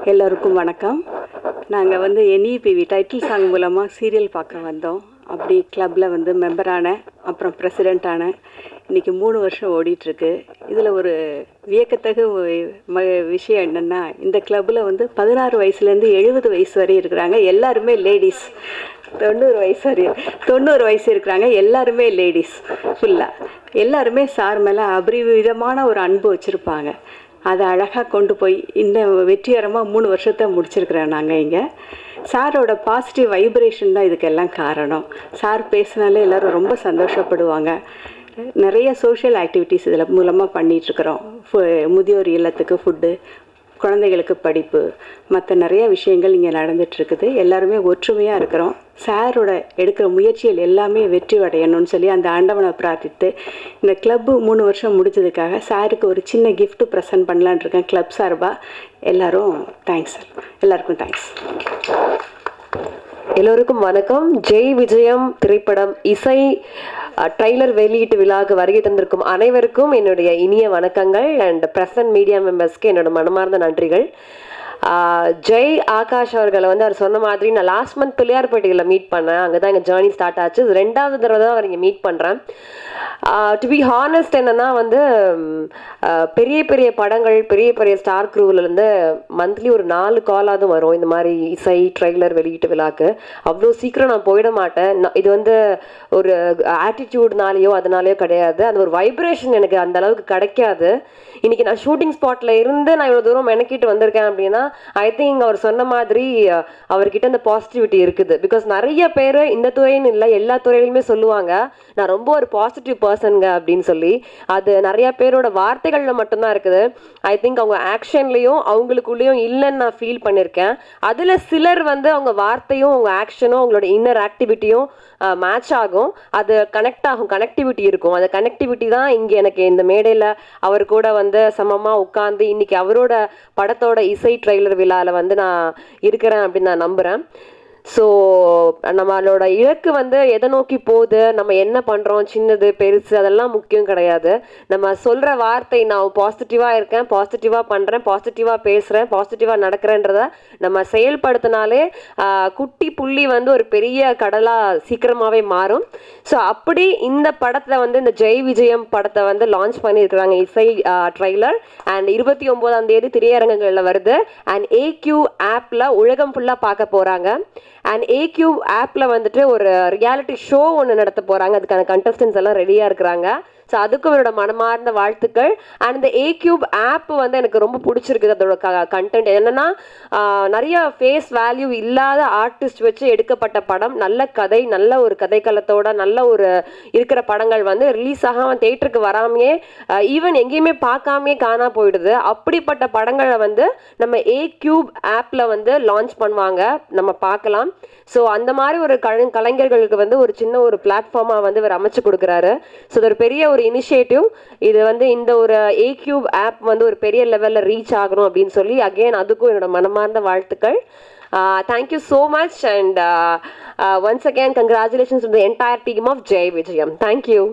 எல்லோருக்கும் வணக்கம். நாங்கள் வந்து NEPV டைட்டில் சாங் மூலமாக சீரியல் பார்க்க வந்தோம். அப்படி கிளப்பில் வந்து மெம்பரான அப்புறம் பிரசிடெண்ட் ஆன இன்றைக்கி 3 வருஷம் ஓடிட்டுருக்கு. இதில் ஒரு வியக்கத்தகு விஷயம் என்னென்னா, இந்த கிளப்பில் வந்து 16 வயசுலேருந்து 70 வயசு வரை இருக்கிறாங்க. எல்லாருமே லேடிஸ். 90 வயசு இருக்கிறாங்க. எல்லாருமே லேடிஸ் ஃபுல்லாக. எல்லாருமே சார் மேலே அபரிவிதமான ஒரு அன்பு வச்சுருப்பாங்க. அதை அழகாக கொண்டு போய் இந்த வெற்றிகரமாக 3 வருஷத்தை முடிச்சிருக்கிறோம். நாங்கள் இங்கே சாரோட பாசிட்டிவ் வைப்ரேஷன் தான் இதுக்கெல்லாம் காரணம். சார் பேசினாலே எல்லோரும் ரொம்ப சந்தோஷப்படுவாங்க. நிறைய சோஷியல் ஆக்டிவிட்டீஸ் இதில் மூலமாக பண்ணிகிட்ருக்குறோம். முதியோர் இல்லத்துக்கு ஃபுட்டு, குழந்தைகளுக்கு படிப்பு, மற்ற நிறைய விஷயங்கள் இங்கே நடந்துகிட்ருக்குது. எல்லாருமே ஒற்றுமையாக இருக்கிறோம். சாரோட எடுக்கிற முயற்சிகள் எல்லாமே வெற்றி அடையணும்னு சொல்லி அந்த ஆண்டவனை பிரார்த்தித்து இந்த கிளப்பு 3 வருஷம் முடிச்சதுக்காக சாருக்கு ஒரு சின்ன கிஃப்ட் ப்ரெசென்ட் பண்ணலான் இருக்கேன் கிளப் சார்பாக. எல்லோரும் தேங்க்ஸ் சார். எல்லாருக்கும் தேங்க்ஸ். எல்லோருக்கும் வணக்கம். ஜெய் விஜயம் திரைப்படம் இசை ட்ரைலர் வெளியீட்டு விழாவுக்கு வருகை தந்திருக்கும் அனைவருக்கும் என்னுடைய இனிய வணக்கங்கள். அண்ட் பிரஸ் அண்ட் மீடியா மெம்பர்ஸ்க்கு என்னோட மனமார்ந்த நன்றிகள். ஜெய் ஆகாஷ் அவர்களை வந்து அவர் சொன்ன மாதிரி நான் லாஸ்ட் மந்த் பிள்ளையார்பட்டியில் மீட் பண்ணேன். அங்கே தான் எங்கள் ஜேர்னி ஸ்டார்ட் ஆச்சு. இது 2வது தடவை தான் அவர் இங்கே மீட் பண்ணுறேன். டு பி ஹானஸ்ட் என்னன்னா வந்து பெரிய பெரிய படங்கள், பெரிய பெரிய ஸ்டார் க்ரூவிலேருந்து மந்த்லி ஒரு 4 காலாவது வரும் இந்த மாதிரி இசை ட்ரைலர் வெளியீட்டு விழாக்கு. அவ்வளோ சீக்கிரம் நான் போயிட மாட்டேன். இது வந்து ஒரு ஆட்டிடியூட்னாலேயோ அதனாலேயோ கிடையாது. அந்த ஒரு வைப்ரேஷன் எனக்கு அந்த அளவுக்கு கிடைக்காது. இன்னைக்கு நான் ஷூட்டிங் ஸ்பாட்ல இருந்து நான் இவ்வளோ தூரம் மெனக்கிட்டு வந்திருக்கேன் அப்படின்னா ஐ திங்க் அவர் சொன்ன மாதிரி அவர்கிட்ட அந்த பாசிட்டிவிட்டி இருக்குது. பிகாஸ் நிறைய பேர் இந்த துறைன்னு இல்லை எல்லா துறையிலுமே சொல்லுவாங்க நான் ரொம்ப ஒரு பாசிட்டிவ் பர்சனுங்க அப்படின்னு சொல்லி. அது நிறைய பேரோட வார்த்தைகளில் மட்டும்தான் இருக்குது. ஐ திங்க் அவங்க ஆக்ஷன்லேயும் அவங்களுக்குள்ளேயும் இல்லைன்னு நான் ஃபீல் பண்ணியிருக்கேன். அதில் சிலர் வந்து அவங்க வார்த்தையும் அவங்க ஆக்ஷனும் அவங்களோட இன்னர் ஆக்டிவிட்டியும் மேட்ச் ஆகும். அது கனெக்ட் ஆகும், கனெக்டிவிட்டி இருக்கும். அந்த கனெக்டிவிட்டி தான் இங்கே எனக்கு இந்த மேடையில் அவர் கூட வந்து சமமாக உட்காந்து இன்னைக்கு அவரோட படத்தோட இசை ட்ரெய்லர் விழாவில் வந்து நான் இருக்கிறேன் அப்படின்னு நான் நம்புகிறேன். ஸோ நம்மளோட இலக்கு வந்து எதை நோக்கி போகுது, நம்ம என்ன பண்ணுறோம், சின்னது பெருசு அதெல்லாம் முக்கியம் கிடையாது. நம்ம சொல்கிற வார்த்தை நான் பாசிட்டிவாக இருக்கேன், பாசிட்டிவாக பண்ணுறேன், பாசிட்டிவாக பேசுகிறேன், பாசிட்டிவாக நடக்கிறேன்றத நம்ம செயல்படுத்தினாலே குட்டி புள்ளி வந்து ஒரு பெரிய கடலாக சீக்கிரமாகவே மாறும். ஸோ அப்படி இந்த படத்தில் வந்து இந்த ஜெய் விஜயம் படத்தை வந்து லான்ச் பண்ணியிருக்கிறாங்க இசை ட்ரைலர். அண்ட் 29ஆம் தேதி திரையரங்குகளில் வருது. அண்ட் AQ ஆப்பில் உலகம் ஃபுல்லாக பார்க்க போகிறாங்க. அண்ட் AQ ஆப்பில் வந்துட்டு ஒரு ரியாலிட்டி ஷோ ஒன்று நடத்த போகிறாங்க. அதுக்கான கண்டஸ்டன்ஸ் எல்லாம் ரெடியாக இருக்கிறாங்க. ஸோ அதுக்கும் அவரோட மனமார்ந்த வாழ்த்துக்கள். அண்ட் இந்த AQ ஆப் வந்து எனக்கு ரொம்ப பிடிச்சிருக்குது. அதோட கண்டென்ட் என்னென்னா நிறைய ஃபேஸ் வேல்யூ இல்லாத ஆர்டிஸ்ட் வச்சு எடுக்கப்பட்ட படம், நல்ல கதை, நல்ல ஒரு கதைக்களத்தோட நல்ல ஒரு இருக்கிற படங்கள் வந்து ரிலீஸ் ஆகாமல் தேட்டருக்கு வராமையே ஈவன் எங்கேயுமே பார்க்காமே காணா போயிடுது. அப்படிப்பட்ட படங்களை வந்து நம்ம AQ ஆப்பில் வந்து லான்ச் பண்ணுவாங்க, நம்ம பார்க்கலாம். ஸோ அந்த மாதிரி ஒரு கலைஞர்களுக்கு வந்து ஒரு சின்ன ஒரு பிளாட்ஃபார்மாக வந்து இவர் அமைச்சு கொடுக்குறாரு. ஸோ இது ஒரு பெரிய ஒரு இனிஷியேட்டிவ். இது வந்து இந்த ஒரு AQ ஆப் வந்து ஒரு பெரிய லெவலில் ரீச் ஆகணும் அப்படின்னு சொல்லி அகெயின் அதுக்கும் என்னோட மனமார்ந்த வாழ்த்துக்கள். Thank you so much and once again congratulations to the entire team of Jai Vijayam. Thank you.